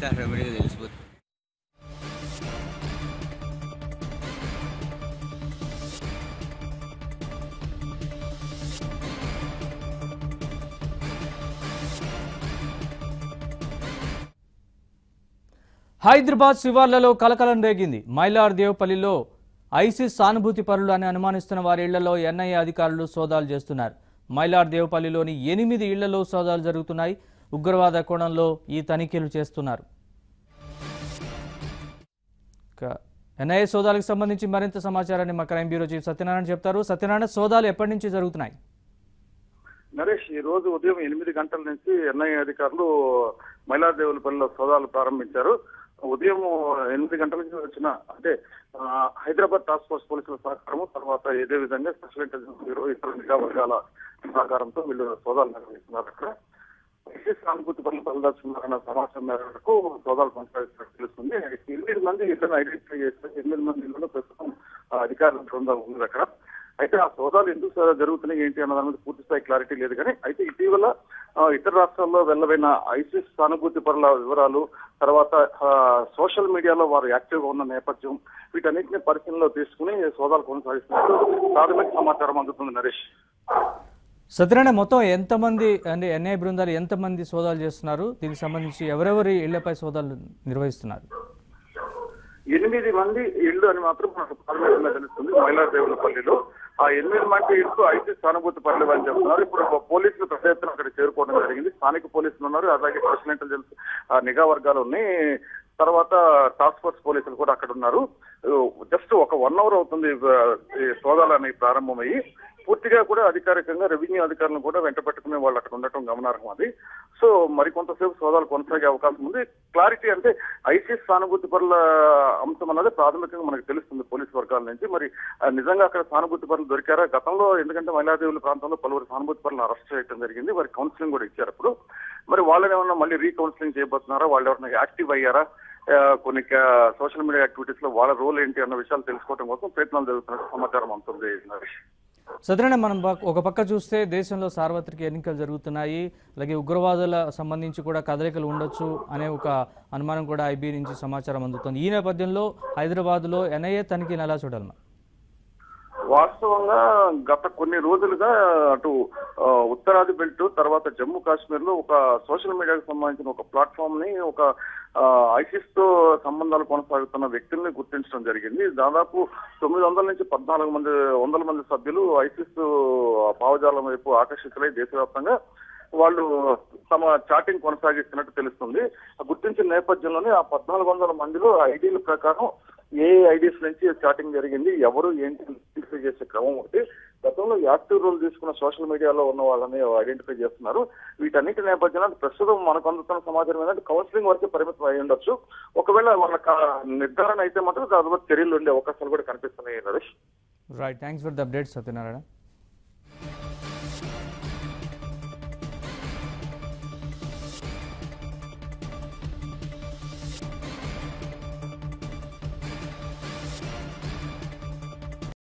తెలిస్తే ఆటోమేటిక్గా తెలిసిపోతుంది. హైదరాబాద్ శివార్లలో కలకలం రేగింది. మైలార్దేవ్పల్లిలో ఐసిస్ సానుభూతి పరులు అని అనుమానిస్తున్న వారి ఇళ్లలో ఎన్ఐఏ అధికారులు సోదాలు చేస్తున్నారు. మైలార్దేవ్పల్లిలోని 8 ఇళ్లలో సోదాలు జరుగుతున్నాయి. ఉగ్రవాద కోణంలో ఈ తనిఖీలు చేస్తున్నారు. ఎన్ఐఏ సోదాలకు సంబంధించి మరింత సమాచారాన్ని మా క్రైమ్ బ్యూరో చీఫ్ సత్యనారాయణ చెప్తారు. సత్యనారాయణ, సోదాలు ఎప్పటి నుంచి జరుగుతున్నాయి? నరేష్, ఈ రోజు ఉదయం 8 గంటల నుంచి ఎన్ఐఏ అధికారులు మైలార్దేవులపల్లిలో సోదాలు ప్రారంభించారు. ఉదయం 8 గంటల నుంచి వచ్చిన అంటే హైదరాబాద్ టాస్క్ ఫోర్స్ పోలీసుల సహకారము, తర్వాత ఇదే విధంగా స్పెషల్ ఇంటెలిజెన్స్ బ్యూరో, ఇతర నిఘా వర్గాల సహకారంతో వీళ్ళు సోదాలు నిర్వహిస్తున్నారు. అక్కడ ఐసిస్ సానుభూతి పనులు తలదాచుకున్నారన్న సమాచారం మేరకు సోదాలు కొనసాగిస్తున్నట్టు తెలుస్తుంది. 8 మంది ఇళ్లను ఐడెంటిఫై చేస్తారు. 8 మంది ఇళ్లలో ప్రస్తుతం అధికారుల బృందం ఉంది అక్కడ. అయితే ఆ సోదాలు ఎందుకు జరుగుతున్నాయి ఏంటి అన్న దాని మీద పూర్తి స్థాయి క్లారిటీ లేదు. కానీ అయితే ఇటీవల ఇతర రాష్ట్రాల్లో వెళ్ళబడిన ఐసిస్ సానుభూతి పరుల వివరాలు, తర్వాత సోషల్ మీడియాలో వారు యాక్టివ్గా ఉన్న నేపథ్యం, వీటన్నిటిని పరిశీలనలో తీసుకుని సోదాలు కొనసాగిస్తున్నట్టు ప్రాథమిక సమాచారం అందుతుంది. నరేష్, సత్యనారాయణ, మొత్తం ఎంతమంది అంటే ఎన్ఐఏ బృందాలు ఎంతమంది సోదాలు చేస్తున్నారు? దీనికి సంబంధించి ఎవరెవరి ఇళ్లపై సోదాలు నిర్వహిస్తున్నారు? 8 మంది ఇళ్లు అని మాత్రం మనకు ప్రాథమికంగా తెలుస్తుంది. మైలార్దేవులపల్లిలో ఆ 8 మంది ఇళ్లు ఐసిస్ సానుభూతి పరులు అని చెప్తున్నారు. ఇప్పుడు పోలీసులు పెద్ద ఎత్తున అక్కడ చేరుకోవడం జరిగింది. స్థానిక పోలీసులు ఉన్నారు, అలాగే స్పెషల్ ఇంటెలిజెన్స్ నిఘా వర్గాలు ఉన్నాయి, తర్వాత టాస్క్ ఫోర్స్ పోలీసులు కూడా అక్కడ ఉన్నారు. జస్ట్ ఒక 1 అవర్ అవుతుంది సోదాలు అనేవి ప్రారంభమయ్యి. పూర్తిగా కూడా అధికారికంగా రెవెన్యూ అధికారులను కూడా వెంట పెట్టుకునే వాళ్ళు అక్కడ ఉండటం గమనార్హం. అది సో మరికొంతసేపు సోదాలు కొనసాగే అవకాశం ఉంది. క్లారిటీ అంటే ఐసిస్ సానుభూతి పరుల అంశం అన్నది ప్రాథమికంగా మనకు తెలుస్తుంది పోలీసు వర్గాల నుంచి. మరి నిజంగా అక్కడ సానుభూతి పరులు దొరికారా? గతంలో ఎందుకంటే మైలాదేవుల ప్రాంతంలో పలువురు సానుభూతి పరులను అరెస్ట్ చేయడం జరిగింది. వారి కౌన్సిలింగ్ కూడా ఇచ్చారు. అప్పుడు మరి వాళ్ళని ఏమన్నా మళ్ళీ రీకౌన్సిలింగ్ చేయబోతున్నారా? వాళ్ళు ఎవరైనా యాక్టివ్ అయ్యారా? కొన్ని సోషల్ మీడియా యాక్టివిటీస్ లో వాళ్ళ రోల్ ఏంటి అన్న విషయాలు తెలుసుకోవడం కోసం ప్రయత్నాలు జరుగుతున్నట్టు సమాచారం అందుతుంది. సత్యనారాయణ, మనం ఒక పక్క చూస్తే దేశంలో సార్వత్రిక ఎన్నికలు జరుగుతున్నాయి, అలాగే ఉగ్రవాదుల సంబంధించి కూడా కదలికలు ఉండొచ్చు అనే ఒక అనుమానం కూడా ఐబీ నుంచి సమాచారం అందుతుంది. ఈ నేపథ్యంలో హైదరాబాద్లో ఎన్ఐఏ తనిఖీలు ఎలా చూడాలి? వాస్తవంగా గత కొన్ని రోజులుగా అటు ఉత్తరాది బెల్ట్, తర్వాత జమ్మూ కాశ్మీర్ లో ఒక సోషల్ మీడియాకు సంబంధించిన ఒక ప్లాట్ఫామ్ ని ఒక ఐసిస్ తో సంబంధాలు కొనసాగుతున్న వ్యక్తుల్ని గుర్తించడం జరిగింది. దాదాపు 900 నుంచి 1,400 మంది సభ్యులు ఐసిస్ భావజాలం వైపు ఆకర్షితులై దేశవ్యాప్తంగా వాళ్ళు తమ చాటింగ్ కొనసాగిస్తున్నట్టు తెలుస్తుంది. గుర్తించిన నేపథ్యంలోనే ఆ 1,400 మందిలో ఐడీల ప్రకారం ఏ ఐడీస్ నుంచి చాటింగ్ జరిగింది, ఎవరు ఏంటి ఐడెంటిఫై చేసే క్రమం ఒకటి. గతంలో యాక్టివ్ రోల్ తీసుకున్న సోషల్ మీడియాలో ఉన్న వాళ్ళని ఐడెంటిఫై చేస్తున్నారు. వీటన్నిటి నేపథ్యంలో ప్రస్తుతం మనకు అందుతున్న సమాచారం ఏంటంటే కౌన్సిలింగ్ వరకే పరిమితం అయి ఉండొచ్చు. ఒకవేళ వాళ్ళ నిర్ధారణ అయితే మాత్రం దాదాపు చర్యలు ఉండే అవకాశాలు కూడా కనిపిస్తున్నాయి. Naresh, right, thanks for the update Satyanarayana.